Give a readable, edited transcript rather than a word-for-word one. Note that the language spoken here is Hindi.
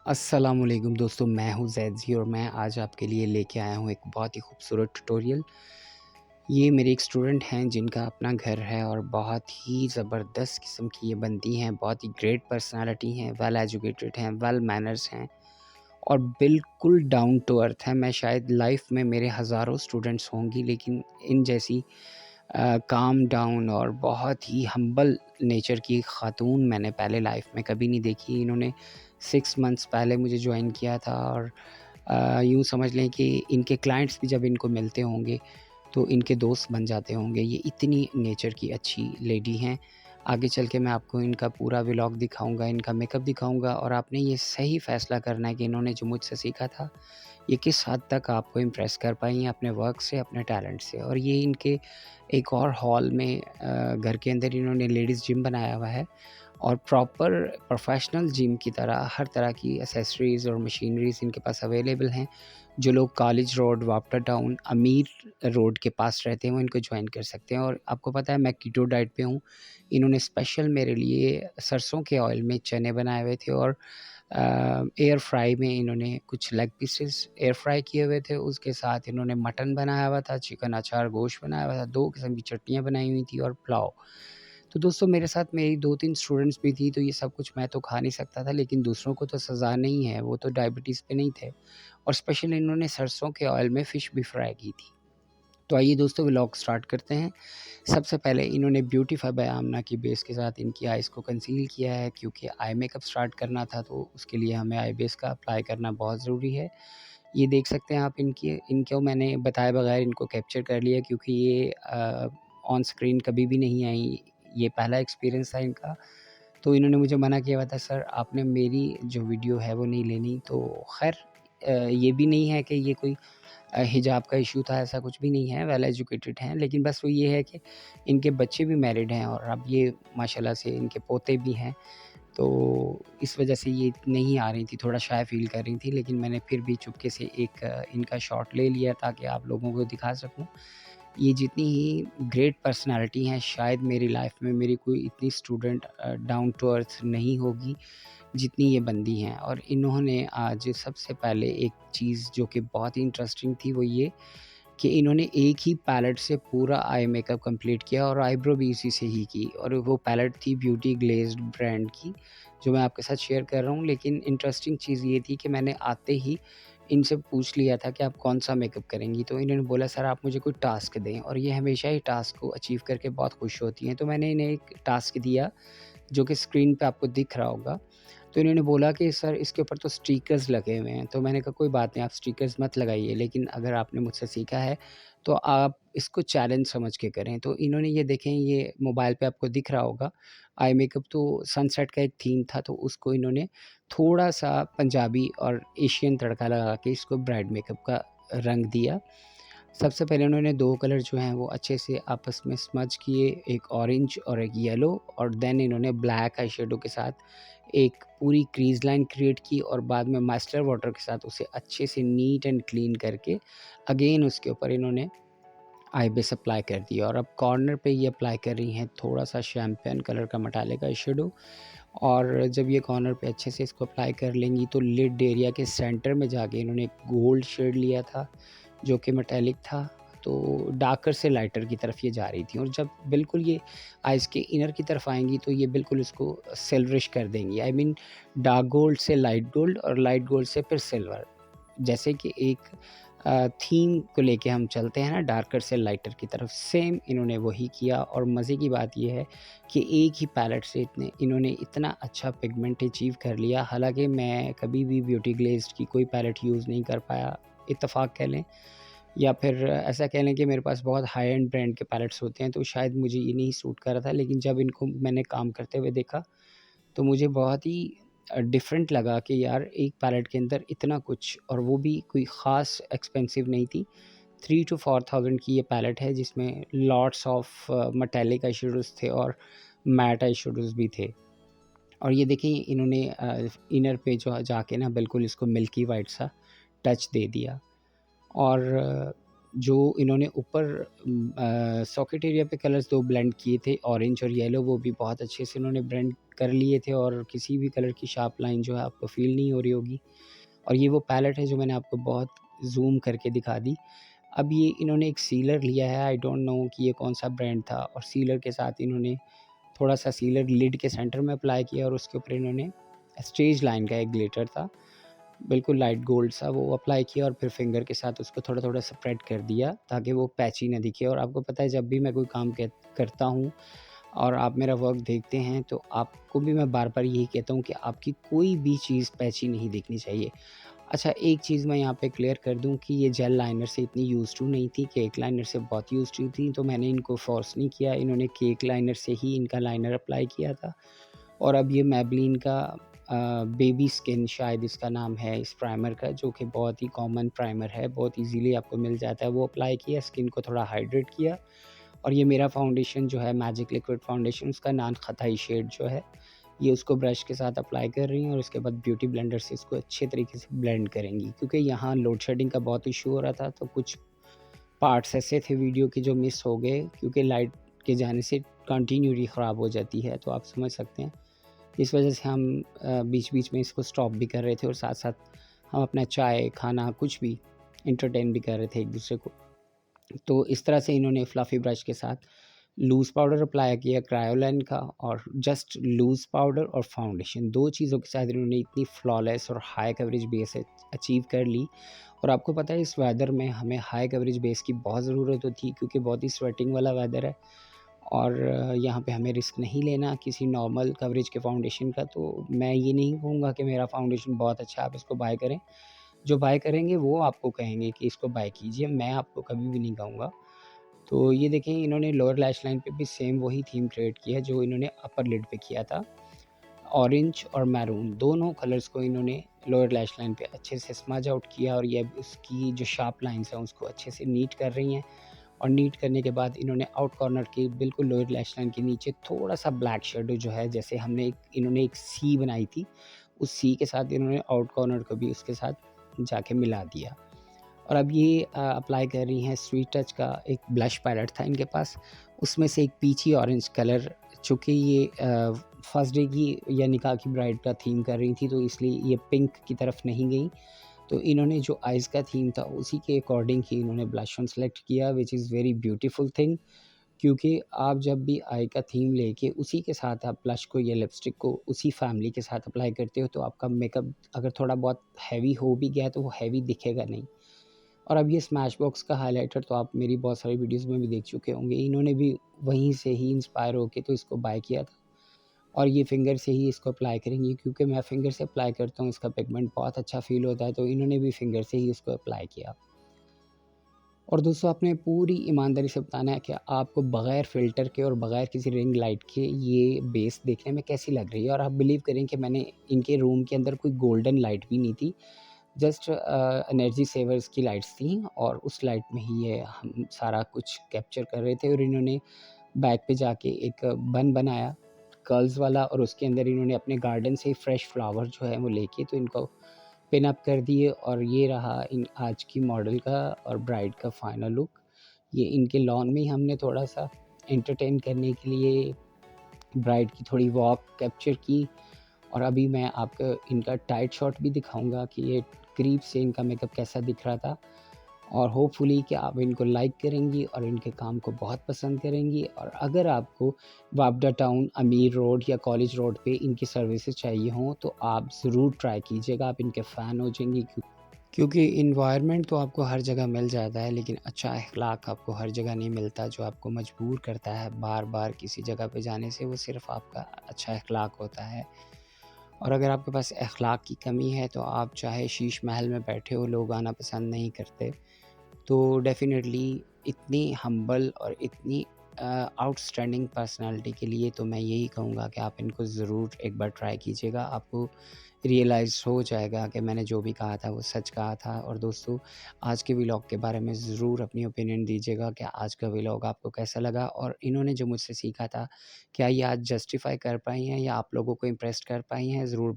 अस्सलामुअलैकुम दोस्तों, मैं हूँ ज़ैज़ी और मैं आज आपके लिए लेके आया हूँ एक बहुत ही खूबसूरत ट्यूटोरियल। ये मेरे एक स्टूडेंट हैं जिनका अपना घर है और बहुत ही ज़बरदस्त किस्म की ये बंदी हैं, बहुत ही ग्रेट पर्सनैलिटी हैं, वेल एजुकेटेड हैं, वेल मैनर्स हैं और बिल्कुल डाउन टू अर्थ हैं। मैं शायद लाइफ़ में मेरे हज़ारों स्टूडेंट्स होंगी लेकिन इन जैसी काम डाउन और बहुत ही हम्बल नेचर की खातून मैंने पहले लाइफ़ में कभी नहीं देखी। इन्होंने 6 मंथ्स पहले मुझे जॉइन किया था और यूँ समझ लें कि इनके क्लाइंट्स भी जब इनको मिलते होंगे तो इनके दोस्त बन जाते होंगे। ये इतनी नेचर की अच्छी लेडी हैं। आगे चल के मैं आपको इनका पूरा व्लॉग दिखाऊँगा, इनका मेकअप दिखाऊँगा और आपने ये सही फ़ैसला करना है कि इन्होंने जो मुझसे सीखा था, ये किस हद तक आपको इम्प्रेस कर पाई हैं अपने वर्क से, अपने टैलेंट से। और ये इनके एक और हॉल में घर के अंदर इन्होंने लेडीज़ जिम बनाया हुआ है और प्रॉपर प्रोफेशनल जिम की तरह हर तरह की एक्सेसरीज़ और मशीनरीज़ इनके पास अवेलेबल हैं। जो लोग कॉलेज रोड, वापटा टाउन, अमीर रोड के पास रहते हैं, वो इनको जॉइन कर सकते हैं। और आपको पता है मैं कीटो डाइट पे हूँ। इन्होंने स्पेशल मेरे लिए सरसों के ऑयल में चने बनाए हुए थे और एयर फ्राई में इन्होंने कुछ लेग पीसेस एयर फ्राई किए हुए थे। उसके साथ इन्होंने मटन बनाया हुआ था, चिकन अचार गोश्त बनाया हुआ था, 2 किस्म की चटनियाँ बनाई हुई थी और पुलाव। तो दोस्तों मेरे साथ मेरी 2-3 स्टूडेंट्स भी थी, तो ये सब कुछ मैं तो खा नहीं सकता था, लेकिन दूसरों को तो सज़ा नहीं है, वो तो डायबिटीज़ पे नहीं थे और स्पेशल इन्होंने सरसों के ऑयल में फ़िश भी फ्राई की थी। तो आइए दोस्तों व्लॉग स्टार्ट करते हैं। सबसे पहले इन्होंने ब्यूटीफाई बाय आमना की बेस के साथ इनकी आइज़ को कंसील किया है क्योंकि आई मेकअप स्टार्ट करना था, तो उसके लिए हमें आई बेस का अप्लाई करना बहुत ज़रूरी है। ये देख सकते हैं आप इनको मैंने बताए बगैर इनको कैप्चर कर लिया क्योंकि ये ऑन स्क्रीन कभी भी नहीं आई, ये पहला एक्सपीरियंस था इनका। तो इन्होंने मुझे मना किया हुआ था, सर आपने मेरी जो वीडियो है वो नहीं लेनी। तो ख़ैर ये भी नहीं है कि ये कोई हिजाब का इश्यू था, ऐसा कुछ भी नहीं है, वेल एजुकेटेड हैं। लेकिन बस वो ये है कि इनके बच्चे भी मैरिड हैं और अब ये माशाल्लाह से इनके पोते भी हैं। तो इस वजह से ये नहीं आ रही थी, थोड़ा शाय फ़ील कर रही थी, लेकिन मैंने फिर भी चुपके से एक इनका शॉट ले लिया ताकि आप लोगों को दिखा सकूँ। ये जितनी ही ग्रेट पर्सनैलिटी हैं, शायद मेरी लाइफ़ में मेरी कोई इतनी स्टूडेंट डाउन टू अर्थ नहीं होगी, जितनी ये बंदी हैं। और इन्होंने आज सबसे पहले एक चीज़ जो कि बहुत ही इंटरेस्टिंग थी, वो ये कि इन्होंने एक ही पैलेट से पूरा आई मेकअप कंप्लीट किया और आईब्रो भी इसी से ही की और वो पैलेट थी ब्यूटी ग्लेज़्ड ब्रांड की, जो मैं आपके साथ शेयर कर रहा हूँ। लेकिन इंटरेस्टिंग चीज़ ये थी कि मैंने आते ही इनसे पूछ लिया था कि आप कौन-सा मेकअप करेंगी? तो इन्होंने बोला सर आप मुझे कोई टास्क दें और ये हमेशा ही टास्क को अचीव करके बहुत खुश होती हैं। तो मैंने इन्हें एक टास्क दिया जो कि स्क्रीन पे आपको दिख रहा होगा। तो इन्होंने बोला कि सर इसके ऊपर तो स्टिकर्स लगे हुए हैं। तो मैंने कहा कोई बात नहीं, आप स्टिकर्स मत लगाइए, लेकिन अगर आपने मुझसे सीखा है तो आप इसको चैलेंज समझ के करें। तो इन्होंने ये देखें, ये मोबाइल पे आपको दिख रहा होगा, आई मेकअप तो सनसेट का एक थीम था, तो उसको इन्होंने थोड़ा-सा पंजाबी और एशियन तड़का लगा के इसको ब्राइड मेकअप का रंग दिया। सबसे पहले उन्होंने 2 कलर जो हैं वो अच्छे से आपस में स्मज किए, एक ऑरेंज और एक येलो, और देन इन्होंने ब्लैक आई शेडो के साथ एक पूरी क्रीज़ लाइन क्रिएट की और बाद में मास्टर वाटर के साथ उसे अच्छे से नीट एंड क्लीन करके अगेन उसके ऊपर इन्होंने आई बेस अप्लाई कर दिया और अब कॉर्नर पे ये अप्लाई कर रही हैं थोड़ा-सा शैम्पेन कलर का मेटालिक आई शेडो। और जब ये कॉर्नर पे अच्छे से इसको अप्लाई कर लेंगी तो लिड एरिया के सेंटर में जाके इन्होंने एक गोल्ड शेड लिया था जो कि मेटालिक था, तो डार्कर से लाइटर की तरफ ये जा रही थी और जब बिल्कुल ये आइज़ के इनर की तरफ आएँगी तो ये बिल्कुल इसको सिल्वरिश कर देंगी। आई मीन डार्क गोल्ड से लाइट गोल्ड और लाइट गोल्ड से फिर सिल्वर। जैसे कि एक थीम को लेके हम चलते हैं ना, डार्कर से लाइटर की तरफ, सेम इन्होंने वही किया। और मज़े की बात ये है कि एक ही पैलेट से इन्होंने इतना अच्छा पिगमेंट अचीव कर लिया। हालाँकि मैं कभी भी ब्यूटी ग्लेज़्ड की कोई पैलेट यूज़ नहीं कर पाया, इत्तेफ़ाक कह लें, या फिर ऐसा कह लें कि मेरे पास बहुत हाई एंड ब्रांड के पैलेट्स होते हैं, तो शायद मुझे ये नहीं सूट कर रहा था। लेकिन जब इनको मैंने काम करते हुए देखा, तो मुझे बहुत ही डिफ़रेंट लगा कि यार एक पैलेट के अंदर इतना कुछ, और वो भी कोई ख़ास एक्सपेंसिव नहीं थी। 3 टू 4000 की ये पैलेट है जिसमें lots of metallic eye shadows थे और मैट आई शेडोज़ भी थे। और ये देखिए इन्होंने इनर पे जो जाके ना बिल्कुल इसको मिल्की वाइट सा टच दे दिया। और जो इन्होंने ऊपर सॉकेट एरिया पे कलर्स 2 ब्लेंड किए थे, ऑरेंज और येलो, वो भी बहुत अच्छे से इन्होंने ब्लेंड कर लिए थे और किसी भी कलर की शार्प लाइन जो है आपको फ़ील नहीं हो रही होगी। और ये वो पैलेट है जो मैंने आपको बहुत ज़ूम करके दिखा दी। अब ये इन्होंने एक सीलर लिया है, आई डोंट नो कि ये कौन-सा ब्रांड था, और सीलर के साथ इन्होंने थोड़ा-सा सीलर लिड के सेंटर में अप्लाई किया और उसके ऊपर इन्होंने स्टेज लाइन का एक ग्लिटर था, बिल्कुल लाइट गोल्ड सा, वो अप्लाई किया और फिर फिंगर के साथ उसको थोड़ा-थोड़ा स्प्रेड कर दिया ताकि वो पैची ना दिखे। और आपको पता है जब भी मैं कोई काम करता हूँ और आप मेरा वर्क देखते हैं तो आपको भी मैं बार-बार यही कहता हूँ कि आपकी कोई भी चीज़ पैची नहीं दिखनी चाहिए। अच्छा, एक चीज़ मैं यहाँ पे क्लियर कर दूँ कि ये जेल लाइनर से इतनी यूज़्ड टू नहीं थी, केक लाइनर से बहुत यूज़्ड टू थी, तो मैंने इनको फ़ोर्स नहीं किया, इन्होंने केक लाइनर से ही इनका लाइनर अप्लाई किया था। और अब ये मैबलिन का बेबी स्किन शायद इसका नाम है इस प्राइमर का, जो कि बहुत ही कॉमन प्राइमर है, बहुत ईज़िली आपको मिल जाता है, वो अप्लाई किया, स्किन को थोड़ा हाइड्रेट किया। और ये मेरा फाउंडेशन जो है मैजिक लिक्विड फाउंडेशन, उसका नान ख़ताई शेड जो है, ये उसको ब्रश के साथ अप्लाई कर रही हैं और उसके बाद ब्यूटी ब्लेंडर से इसको अच्छे तरीके से ब्लेंड करेंगी। क्योंकि यहाँ लोड शेडिंग का बहुत इशू हो रहा था, तो कुछ पार्ट्स ऐसे थे वीडियो के जो मिस हो गए, क्योंकि लाइट के जाने से कंटिन्यूटी ख़राब हो जाती है, तो आप समझ सकते हैं। इस वजह से हम बीच-बीच में इसको स्टॉप भी कर रहे थे और साथ-साथ हम अपना चाय, खाना कुछ भी एंटरटेन भी कर रहे थे एक-दूसरे को। तो इस तरह से इन्होंने फ्लफ़ी ब्रश के साथ लूज़ पाउडर अप्लाई किया क्रायोलाइन का, और जस्ट लूज़ पाउडर और फाउंडेशन 2 चीज़ों के साथ इन्होंने इतनी फ्लॉलेस और हाई कवरेज बेस अचीव कर ली। और आपको पता है इस वेदर में हमें हाई कवरेज बेस की बहुत ज़रूरत होती है, क्योंकि बहुत ही स्वेटिंग वाला वेदर है और यहाँ पे हमें रिस्क नहीं लेना किसी नॉर्मल कवरेज के फाउंडेशन का। तो मैं ये नहीं कहूँगा कि मेरा फाउंडेशन बहुत अच्छा है, आप इसको बाय करें। जो बाय करेंगे वो आपको कहेंगे कि इसको बाय कीजिए, मैं आपको कभी भी नहीं कहूँगा। तो ये देखें, इन्होंने लोअर लैश लाइन पे भी सेम वही थीम क्रिएट किया है जो इन्होंने अपर लिड पे किया था। ऑरेंज और मैरून दोनों कलर्स को इन्होंने लोअर लैश लाइन पे अच्छे से स्मज आउट किया, और ये अब उसकी जो शार्प लाइन्स हैं उसको अच्छे से नीट कर रही हैं। और नीट करने के बाद इन्होंने आउट कॉर्नर के बिल्कुल लोअर लैश लाइन के नीचे थोड़ा-सा ब्लैक शेडो जो है, जैसे इन्होंने एक सी बनाई थी, उस सी के साथ इन्होंने आउट कॉर्नर को भी उसके साथ जाके मिला दिया। और अब ये अप्लाई कर रही हैं स्वीट टच का एक ब्लश पैलेट था इनके पास, उसमें से एक पीची ऑरेंज कलर, चूँकि ये फर्स्ट डे की या निकाह की ब्राइड का थीम कर रही थी, तो इसलिए ये पिंक की तरफ नहीं गईं। तो इन्होंने जो आइज़ का थीम था उसी के अकॉर्डिंग ही इन्होंने ब्लश ऑन सेलेक्ट किया, which is very beautiful thing. क्योंकि आप जब भी आई का थीम लेके उसी के साथ आप ब्लश को या लिपस्टिक को उसी फैमिली के साथ अप्लाई करते हो, तो आपका मेकअप अगर थोड़ा बहुत हैवी हो भी गया तो वो हैवी दिखेगा नहीं। और अब ये स्मैश बॉक्स का हाइलाइटर तो आप मेरी बहुत सारी वीडियोज़ में भी देख चुके होंगे। इन्होंने भी वहीं से ही इंस्पायर होके तो इसको बाय किया था, और ये फिंगर से ही इसको अप्लाई करेंगी, क्योंकि मैं फिंगर से अप्लाई करता हूँ, इसका पिगमेंट बहुत अच्छा फ़ील होता है, तो इन्होंने भी फिंगर से ही इसको अप्लाई किया। और दोस्तों, आपने पूरी ईमानदारी से बताना है कि आपको बग़ैर फ़िल्टर के और बग़ैर किसी रिंग लाइट के ये बेस देखने में कैसी लग रही है। और आप बिलीव करें कि मैंने इनके रूम के अंदर कोई गोल्डन लाइट भी नहीं थी, जस्ट एनर्जी सेवर्स की लाइट्स थी, और उस लाइट में ही ये हम सारा कुछ कैप्चर कर रहे थे। और इन्होंने बैक पे जाके एक बन बनाया कर्ल्स वाला, और उसके अंदर इन्होंने अपने गार्डन से फ्रेश फ्लावर जो है वो लेके तो इनको पिन अप कर दिए, और ये रहा इन आज की मॉडल का और ब्राइड का फाइनल लुक। ये इनके लॉन में ही हमने थोड़ा-सा एंटरटेन करने के लिए ब्राइड की थोड़ी वॉक कैप्चर की, और अभी मैं आपको इनका टाइट शॉट भी दिखाऊँगा कि ये करीब से इनका मेकअप कैसा दिख रहा था। और होपफुली कि आप इनको लाइक करेंगी और इनके काम को बहुत पसंद करेंगी। और अगर आपको वापडा टाउन, अमीर रोड या कॉलेज रोड पे इनकी सर्विसेज चाहिए हों, तो आप ज़रूर ट्राई कीजिएगा, आप इनके फ़ैन हो जाएंगी। क्योंकि इन्वायरमेंट तो आपको हर जगह मिल जाता है, लेकिन अच्छा अखलाक आपको हर जगह नहीं मिलता, जो आपको मजबूर करता है बार बार किसी जगह पे जाने से, वो सिर्फ़ आपका अच्छा अखलाक होता है। और अगर आपके पास अखलाक की कमी है, तो आप चाहे शीश महल में बैठे हो, लोग आना पसंद नहीं करते, तो डेफ़िनेटली इतनी हम्बल और इतनी आउटस्टैंडिंग पर्सनैलिटी के लिए तो मैं यही कहूँगा कि आप इनको ज़रूर एक बार ट्राई कीजिएगा। आपको रियलाइज़ हो जाएगा कि मैंने जो भी कहा था वो सच कहा था। और दोस्तों, आज के व्लॉग के बारे में ज़रूर अपनी ओपिनियन दीजिएगा कि आज का व्लॉग आपको कैसा लगा, और इन्होंने जो मुझसे सीखा था, क्या ये आज जस्टिफ़ाई कर पाई हैं या आप लोगों को इम्प्रेस कर पाई हैं? ज़रूर